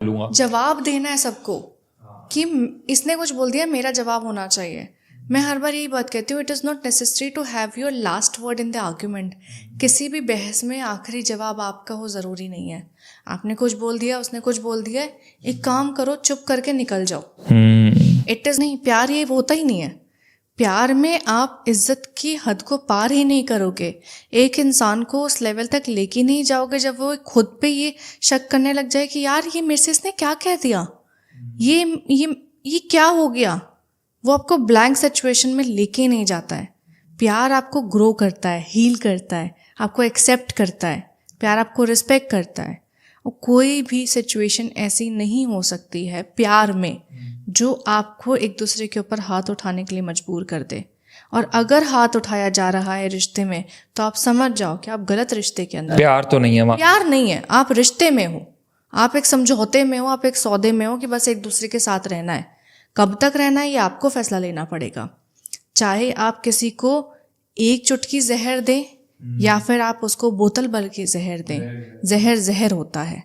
लूंगा। जवाब देना है सबको कि इसने कुछ बोल दिया, मेरा जवाब होना चाहिए। मैं हर बार यही बात कहती हूँ, it is not necessary to have your last word in the argument. किसी भी बहस में आखिरी जवाब आपका हो ज़रूरी नहीं है। आपने कुछ बोल दिया, उसने कुछ बोल दिया, एक काम करो, चुप करके निकल जाओ। इट इज़ नहीं, प्यार ये होता ही नहीं है। प्यार में आप इज्जत की हद को पार ही नहीं करोगे, एक इंसान को उस लेवल तक लेके नहीं जाओगे जब वो खुद पे ये शक करने लग जाए कि यार ये मेरे से इसने क्या कह दिया, ये क्या हो गया। वो आपको ब्लैंक सिचुएशन में लेके नहीं जाता है। प्यार आपको ग्रो करता है, हील करता है, आपको एक्सेप्ट करता है, प्यार आपको रिस्पेक्ट करता है। और कोई भी सिचुएशन ऐसी नहीं हो सकती है प्यार में जो आपको एक दूसरे के ऊपर हाथ उठाने के लिए मजबूर कर दे। और अगर हाथ उठाया जा रहा है रिश्ते में तो आप समझ जाओ कि आप गलत रिश्ते के अंदर। प्यार तो नहीं है वहाँ। प्यार नहीं है, आप रिश्ते में हो, आप एक समझौते में हो, आप एक सौदे में हो कि बस एक दूसरे के साथ रहना है। कब तक रहना है ये आपको फैसला लेना पड़ेगा। चाहे आप किसी को एक चुटकी जहर दें या फिर आप उसको बोतल भर के जहर दें, जहर जहर होता है।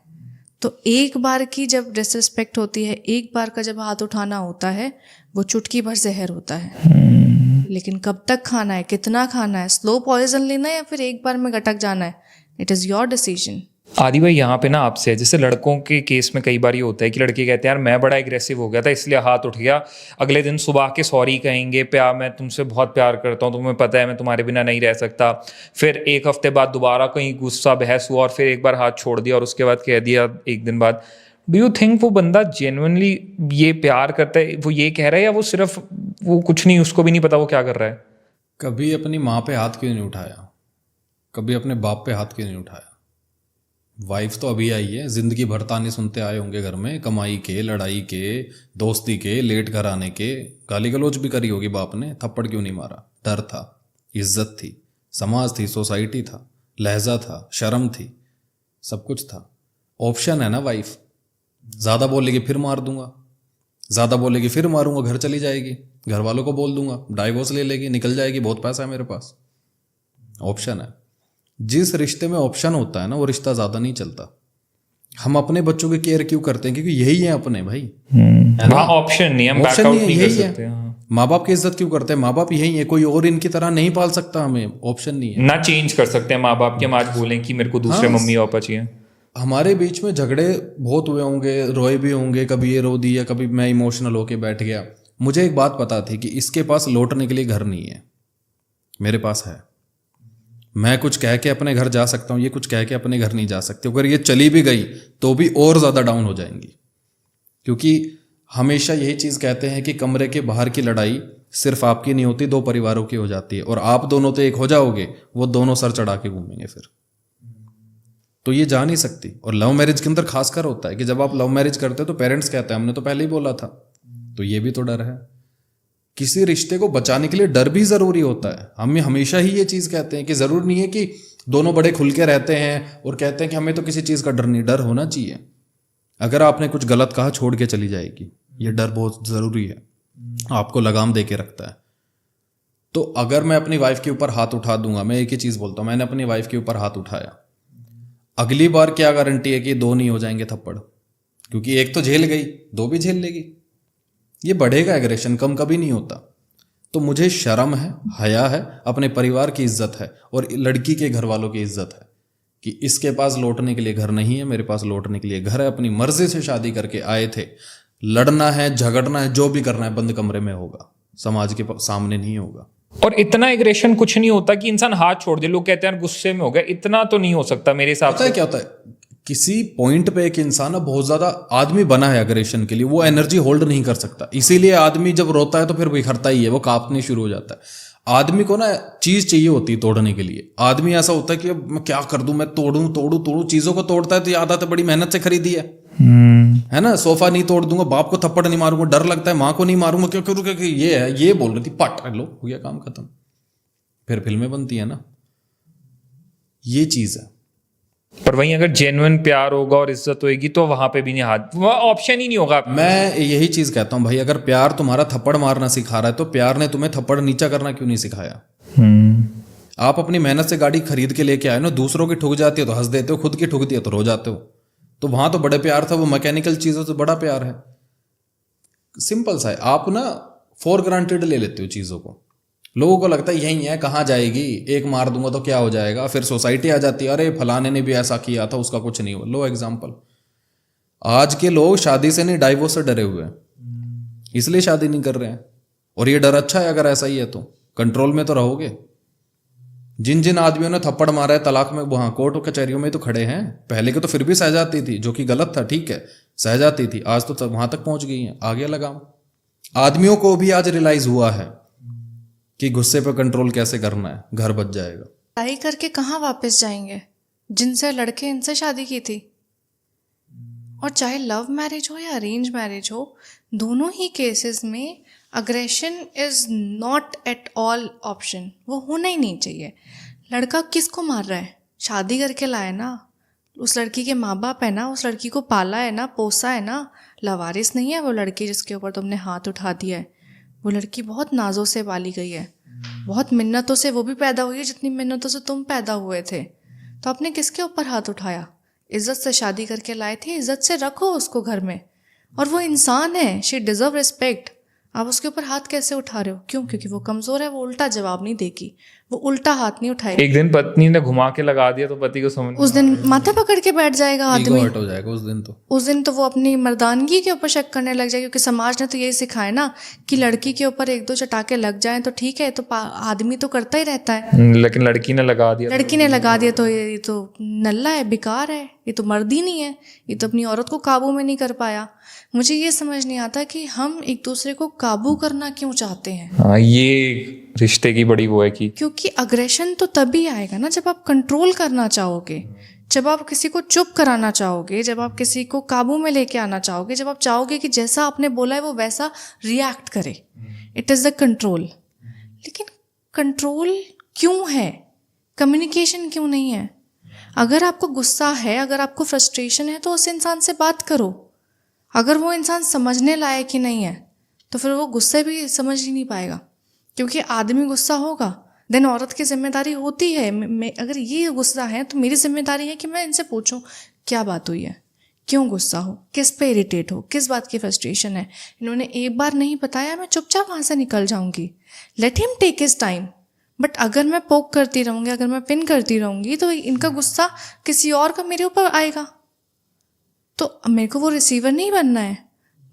तो एक बार की जब डिसरिस्पेक्ट होती है, एक बार का जब हाथ उठाना होता है, वो चुटकी भर जहर होता है। लेकिन कब तक खाना है, कितना खाना है, स्लो पॉइजन लेना है या फिर एक बार में गटक जाना है, इट इज़ योर डिसीजन। आदि भाई यहाँ पे ना आपसे है, जैसे लड़कों के केस में कई बार ये होता है कि लड़के कहते हैं यार मैं बड़ा एग्रेसिव हो गया था इसलिए हाथ उठ गया, अगले दिन सुबह के सॉरी कहेंगे, प्यार मैं तुमसे बहुत प्यार करता हूँ, तुम्हें पता है मैं तुम्हारे बिना नहीं रह सकता। फिर एक हफ्ते बाद दोबारा कहीं गुस्सा बहस हुआ और फिर एक बार हाथ छोड़ दिया और उसके बाद कह दिया एक दिन बाद। डू यू थिंक वो बंदा जेन्युइनली ये प्यार करता है, वो ये कह रहा है, या वो सिर्फ वो कुछ नहीं, उसको भी नहीं पता वो क्या कर रहा है? कभी अपनी माँ पे हाथ क्यों नहीं उठाया, कभी अपने बाप पे हाथ क्यों नहीं उठाया? वाइफ तो अभी आई है, जिंदगी भर ताने सुनते आए होंगे घर में, कमाई के, लड़ाई के, दोस्ती के, लेट घर आने के, गाली गलौज भी करी होगी बाप ने, थप्पड़ क्यों नहीं मारा? डर था, इज्जत थी, समाज थी, सोसाइटी था, लहजा था, शर्म थी, सब कुछ था। ऑप्शन है ना वाइफ, ज़्यादा बोलेगी फिर मार दूंगा, ज़्यादा बोलेगी फिर मारूंगा, घर चली जाएगी, घर वालों को बोल दूंगा, डाइवोर्स ले लेगी, निकल जाएगी, बहुत पैसा है मेरे पास। ऑप्शन है। जिस रिश्ते में ऑप्शन होता है ना वो रिश्ता ज़्यादा नहीं चलता। हम अपने बच्चों की केयर क्यों करते हैं? क्योंकि यही है अपने भाई, वहाँ ऑप्शन नहीं, हम बैक आउट नहीं कर सकते। माँ बाप की इज्जत क्यों करते हैं? माँ बाप यही है, कोई और इनकी तरह नहीं पाल सकता हमें, ऑप्शन नहीं है। ना चेंज कर सकते हैं माँ बाप के, हम आज बोलें कि मेरे को दूसरे मम्मी पापा चाहिए। हमारे बीच में झगड़े बहुत हुए होंगे, रोए भी होंगे, कभी ये रो दिया, कभी मैं इमोशनल होके बैठ गया। मुझे एक बात पता थी कि इसके पास लौटने के लिए घर नहीं है, मेरे पास है। मैं कुछ कह के अपने घर जा सकता हूँ, ये कुछ कह के अपने घर नहीं जा सकती। अगर ये चली भी गई तो भी और ज़्यादा डाउन हो जाएंगी। क्योंकि हमेशा यही चीज़ कहते हैं कि कमरे के बाहर की लड़ाई सिर्फ आपकी नहीं होती, दो परिवारों की हो जाती है, और आप दोनों तो एक हो जाओगे, वो दोनों सर चढ़ा के घूमेंगे फिर। तो ये जा नहीं सकती। और लव मैरिज के अंदर खासकर होता है कि जब आप लव मैरिज करते हो तो पेरेंट्स कहते हैं हमने तो पहले ही बोला था, तो ये भी तो डर है। किसी रिश्ते को बचाने के लिए डर भी जरूरी होता है। हम हमेशा ही ये चीज कहते हैं कि जरूरी नहीं है कि दोनों बड़े खुल के रहते हैं और कहते हैं कि हमें तो किसी चीज का डर नहीं। डर होना चाहिए। अगर आपने कुछ गलत कहा छोड़ के चली जाएगी, ये डर बहुत जरूरी है, आपको लगाम दे के रखता है। तो अगर मैं अपनी वाइफ के ऊपर हाथ उठा दूंगा, मैं एक ही चीज बोलता हूं, मैंने अपनी वाइफ के ऊपर हाथ उठाया, अगली बार क्या गारंटी है कि दो नहीं हो जाएंगे थप्पड़? क्योंकि एक तो झेल गई, दो भी झेल लेगी। ये बढ़ेगा, एग्रेशन कम कभी नहीं होता। तो मुझे शर्म है, हया है, अपने परिवार की इज्जत है और लड़की के घर वालों की इज्जत है कि इसके पास लौटने के लिए घर नहीं है, मेरे पास लौटने के लिए घर है। अपनी मर्जी से शादी करके आए थे, लड़ना है, झगड़ना है, जो भी करना है बंद कमरे में होगा, समाज के सामने नहीं होगा। और इतना एग्रेशन कुछ नहीं होता कि इंसान हाथ छोड़ दे। लोग कहते हैं गुस्से में हो गया, इतना तो नहीं हो सकता मेरे हिसाब से। क्या होता है, किसी पॉइंट पे एक इंसान बहुत ज्यादा आदमी बना है एग्रेशन के लिए, वो एनर्जी होल्ड नहीं कर सकता। इसीलिए आदमी जब रोता है तो फिर बिखरता ही है, वो कांपने शुरू हो जाता है। आदमी को ना चीज चाहिए होती है तोड़ने के लिए। आदमी ऐसा होता है कि अब मैं क्या कर दूं, मैं तोड़ूं तोड़ूं तोड़ूं। चीजों को तोड़ता है तो याद आता है बड़ी मेहनत से खरीदी है ना। सोफा नहीं तोड़ दूंगा, बाप को थप्पड़ नहीं मारूंगा, डर लगता है, माँ को नहीं मारूंगा, क्यों करूँ? क्योंकि ये है, ये बोल रही थी, पट लो, हो गया काम खत्म। फिर फिल्में बनती है ना, ये चीज है। पर वहीं अगर जेन्युइन प्यार होगा और इज्जत होगी तो वहां पे भी नहीं हाथ, वह ऑप्शन ही नहीं होगा। मैं यही चीज कहता हूं भाई, अगर प्यार तुम्हारा थप्पड़ मारना सिखा रहा है तो प्यार ने तुम्हें थप्पड़ नीचा करना क्यों नहीं सिखाया? आप अपनी मेहनत से गाड़ी खरीद के लेके आए ना, दूसरों की ठुक जाती है तो हंस देते हो, खुद की ठुकती है तो रो जाते हो। तो वहां तो बड़े प्यार था, वो मैकेनिकल चीजों से बड़ा प्यार है। सिंपल सा है, आप ना फॉर ग्रांटेड ले लेते हो चीजों को। लोगों को लगता है यही है, कहाँ जाएगी, एक मार दूंगा तो क्या हो जाएगा, फिर सोसाइटी आ जाती है, अरे फलाने ने भी ऐसा किया था, उसका कुछ नहीं हुआ। लो एग्जाम्पल, आज के लोग शादी से नहीं डाइवोर्स से डरे हुए हैं, इसलिए शादी नहीं कर रहे हैं। और ये डर अच्छा है, अगर ऐसा ही है तो कंट्रोल में तो रहोगे। जिन जिन आदमियों ने थप्पड़ मारा है तलाक में, वहां कोर्ट कचहरियों में तो खड़े हैं। पहले के तो फिर भी सह जाती थी, जो कि गलत था, ठीक है, सह जाती थी। आज तो वहां तक पहुंच गई है, आगे लगाम। आदमियों को भी आज रियलाइज हुआ है कि गुस्से पे कंट्रोल कैसे करना है, घर बच जाएगा। पढ़ाई करके कहाँ वापस जाएंगे जिनसे लड़के इनसे शादी की थी? और चाहे लव मैरिज हो या अरेंज मैरिज हो, दोनों ही केसेस में aggression is not at all option. वो होना ही नहीं चाहिए। लड़का किसको मार रहा है? शादी करके लाया ना, उस लड़की के माँ बाप है ना, उस लड़की को पाला है ना, पोसा है ना। लवारिस नहीं है वो लड़की जिसके ऊपर तुमने हाथ उठा दिया है। वो लड़की बहुत नाजों से पाली गई है, बहुत मिन्नतों से वो भी पैदा हुई है जितनी मिन्नतों से तुम पैदा हुए थे। तो आपने किसके ऊपर हाथ उठाया? इज्जत से शादी करके लाए थे, इज्जत से रखो उसको घर में। और वो इंसान है, शी डिजर्व रिस्पेक्ट। आप उसके ऊपर हाथ कैसे उठा रहे हो? क्यों? क्योंकि वो कमजोर है, वो उल्टा जवाब नहीं देगी, वो उल्टा हाथ नहीं उठाएगी। एक दिन पत्नी ने घुमा के लगा दिया तो पति को समझ उस दिन माथा पकड़ के बैठ जाएगा आदमी। हर्ट हो जाएगा उस दिन तो वो अपनी मर्दानगी के ऊपर शक करने लग जाएगा, क्योंकि समाज ने तो यही सिखाया ना कि लड़की के ऊपर एक दो चटाके लग जाएं तो ठीक है, तो आदमी तो करता ही रहता है। लेकिन लड़की ने लगा दिया, तो ये तो नल्ला है, बेकार है, ये तो मर्द ही नहीं है, ये तो अपनी औरत को काबू में नहीं कर पाया। मुझे ये समझ नहीं आता कि हम एक दूसरे को काबू करना क्यों चाहते हैं। हाँ, ये रिश्ते की बड़ी वो है कि क्योंकि अग्रेशन तो तभी आएगा ना जब आप कंट्रोल करना चाहोगे, जब आप किसी को चुप कराना चाहोगे, जब आप किसी को काबू में लेके आना चाहोगे, जब आप चाहोगे कि जैसा आपने बोला है वो वैसा रिएक्ट करे। It is the control. लेकिन कंट्रोल क्यों है? कम्युनिकेशन क्यों नहीं है? अगर आपको गुस्सा है, अगर आपको फ्रस्ट्रेशन है, तो उस इंसान से बात करो। अगर वो इंसान समझने लायक ही नहीं है तो फिर वो गुस्से भी समझ ही नहीं पाएगा, क्योंकि आदमी गुस्सा होगा देन औरत की जिम्मेदारी होती है। अगर ये गुस्सा है तो मेरी जिम्मेदारी है कि मैं इनसे पूछूं क्या बात हुई है, क्यों गुस्सा हो, किस पे इरिटेट हो, किस बात की फ्रस्ट्रेशन है। इन्होंने एक बार नहीं बताया, मैं चुपचाप वहाँ से निकल जाऊंगी। Let him take his time. But अगर मैं पोक करती रहूँगी, अगर मैं पिन करती रहूँगी, तो इनका गुस्सा किसी और का मेरे ऊपर आएगा। तो मेरे को वो रिसीवर नहीं बनना है,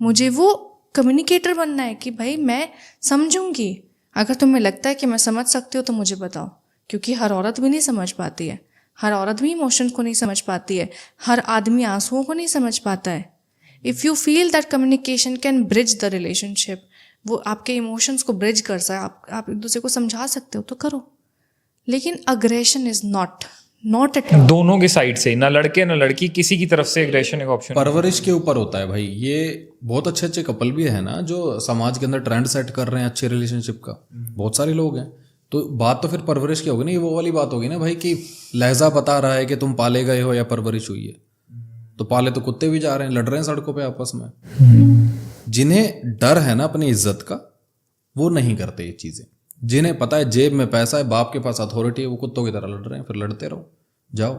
मुझे वो कम्युनिकेटर बनना है कि भाई मैं समझूंगी। अगर तुम्हें लगता है कि मैं समझ सकती हूँ तो मुझे बताओ, क्योंकि हर औरत भी नहीं समझ पाती है, हर औरत भी इमोशंस को नहीं समझ पाती है, हर आदमी आंसुओं को नहीं समझ पाता है। If you feel that communication can bridge the relationship, वो आपके इमोशंस को ब्रिज कर सकता है, आप एक दूसरे को समझा सकते हो तो करो। लेकिन aggression is not at all. दोनों की साइड से, ना लड़के ना लड़की, किसी की तरफ से एग्रेशन एक ऑप्शन। परवरिश के ऊपर होता है भाई। ये बहुत अच्छे अच्छे कपल भी है ना जो समाज के अंदर ट्रेंड सेट कर रहे हैं अच्छे रिलेशनशिप का, बहुत सारे लोग हैं। तो बात तो फिर परवरिश की होगी ना, ये वो वाली बात होगी ना भाई कि लहजा बता रहा है कि तुम पाले गए हो या परवरिश हुई है। तो पाले तो कुत्ते भी जा रहे हैं, लड़ रहे हैं सड़कों पे आपस में। जिन्हें डर है ना अपनी इज्जत का, वो नहीं करते ये चीजें। जिन्हें पता है जेब में पैसा है, बाप के पास अथॉरिटी है, वो कुत्तों की तरह लड़ रहे हैं। फिर लड़ते रहो, जाओ।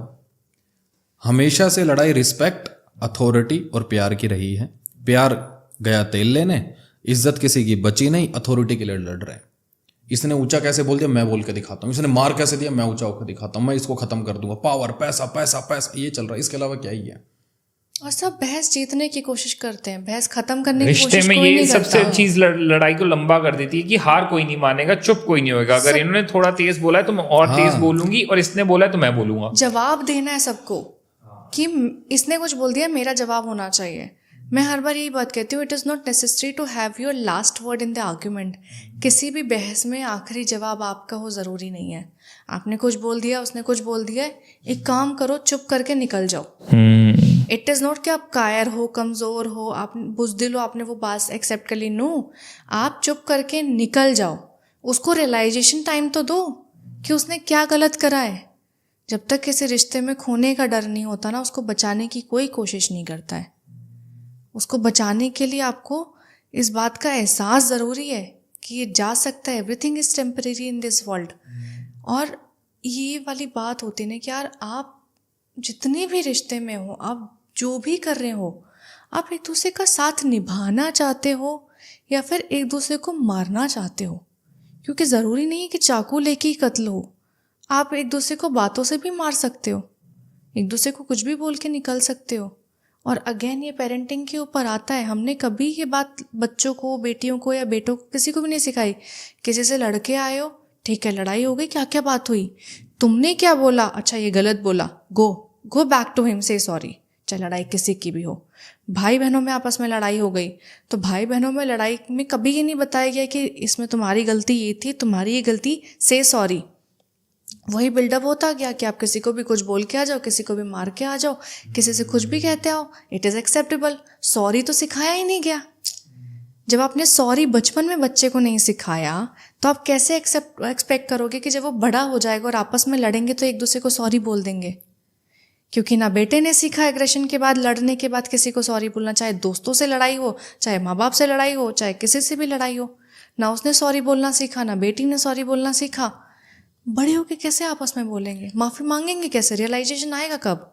हमेशा से लड़ाई रिस्पेक्ट, अथॉरिटी और प्यार की रही है। प्यार गया तेल लेने, इज्जत किसी की बची नहीं, अथॉरिटी के लिए लड़ रहे हैं। इसने ऊंचा कैसे बोल दिया, मैं बोल के दिखाता हूँ। इसने मार कैसे दिया, मैं ऊंचा होकर दिखाता हूँ, मैं इसको खत्म कर दूंगा। पावर, पैसा पैसा पैसा, ये चल रहा है। इसके अलावा क्या ही है। और सब बहस जीतने की कोशिश करते हैं, बहस खत्म करने की रिश्ते कोशिश में कोई ये नहीं सबसे करता। चीज लड़ाई को लंबा कर देती है कि हार कोई नहीं मानेगा, चुप कोई नहीं होगा। अगर इन्होंने थोड़ा तेज बोला है तो मैं और तेज बोलूंगी, और इसने बोला है तो मैं बोलूंगा। जवाब देना है सबको कि इसने कुछ बोल दिया, मेरा जवाब होना चाहिए। मैं हर बार यही बात कहती हूँ, it is not necessary to have your last word in the argument. किसी भी बहस में आखिरी जवाब आपका हो ज़रूरी नहीं है। आपने कुछ बोल दिया, उसने कुछ बोल दिया, एक काम करो, चुप करके निकल जाओ। इट इज़ नॉट कि आप कायर हो, कमज़ोर हो, आप बुज़दिल हो, आपने वो बात एक्सेप्ट कर ली। नो, आप चुप करके निकल जाओ। उसको रियलाइजेशन टाइम तो दो कि उसने क्या गलत करा है। जब तक किसी रिश्ते में खोने का डर नहीं होता ना, उसको बचाने की कोई कोशिश नहीं करता है। उसको बचाने के लिए आपको इस बात का एहसास ज़रूरी है कि ये जा सकता है, everything is temporary in this world. और ये वाली बात होती है ना कि यार आप जितने भी रिश्ते में हो, आप जो भी कर रहे हो, आप एक दूसरे का साथ निभाना चाहते हो या फिर एक दूसरे को मारना चाहते हो, क्योंकि ज़रूरी नहीं है कि चाकू लेके ही कत्ल हो। आप एक दूसरे को बातों से भी मार सकते हो, एक दूसरे को कुछ भी बोल के निकल सकते हो। और अगेन ये पेरेंटिंग के ऊपर आता है। हमने कभी ये बात बच्चों को, बेटियों को या बेटों को, किसी को भी नहीं सिखाई। किसी से लड़के आए हो, ठीक है, लड़ाई हो गई, क्या क्या बात हुई, तुमने क्या बोला, अच्छा ये गलत बोला, गो बैक टू हिम, से सॉरी। चाहे लड़ाई किसी की भी हो, भाई बहनों में आपस में लड़ाई हो गई तो भाई बहनों में लड़ाई में कभी ये नहीं बताया गया कि इसमें तुम्हारी गलती ये थी, तुम्हारी ये गलती, से सॉरी। वही बिल्डअप होता गया कि आप किसी को भी कुछ बोल के आ जाओ, किसी को भी मार के आ जाओ, किसी से कुछ भी कहते आओ, इट इज़ एक्सेप्टेबल। सॉरी तो सिखाया ही नहीं गया। जब आपने सॉरी बचपन में बच्चे को नहीं सिखाया तो आप कैसे एक्सपेक्ट करोगे कि जब वो बड़ा हो जाएगा और आपस में लड़ेंगे तो एक दूसरे को सॉरी बोल देंगे? क्योंकि ना बेटे ने सीखा एग्रेशन के बाद, लड़ने के बाद किसी को सॉरी बोलना, चाहे दोस्तों से लड़ाई हो, चाहे माँ बाप से लड़ाई हो, चाहे किसी से भी लड़ाई हो, ना उसने सॉरी बोलना सीखा, ना बेटी ने सॉरी बोलना सीखा। बड़े होके कैसे आपस में बोलेंगे, माफ़ी मांगेंगे कैसे, रियलाइजेशन आएगा कब?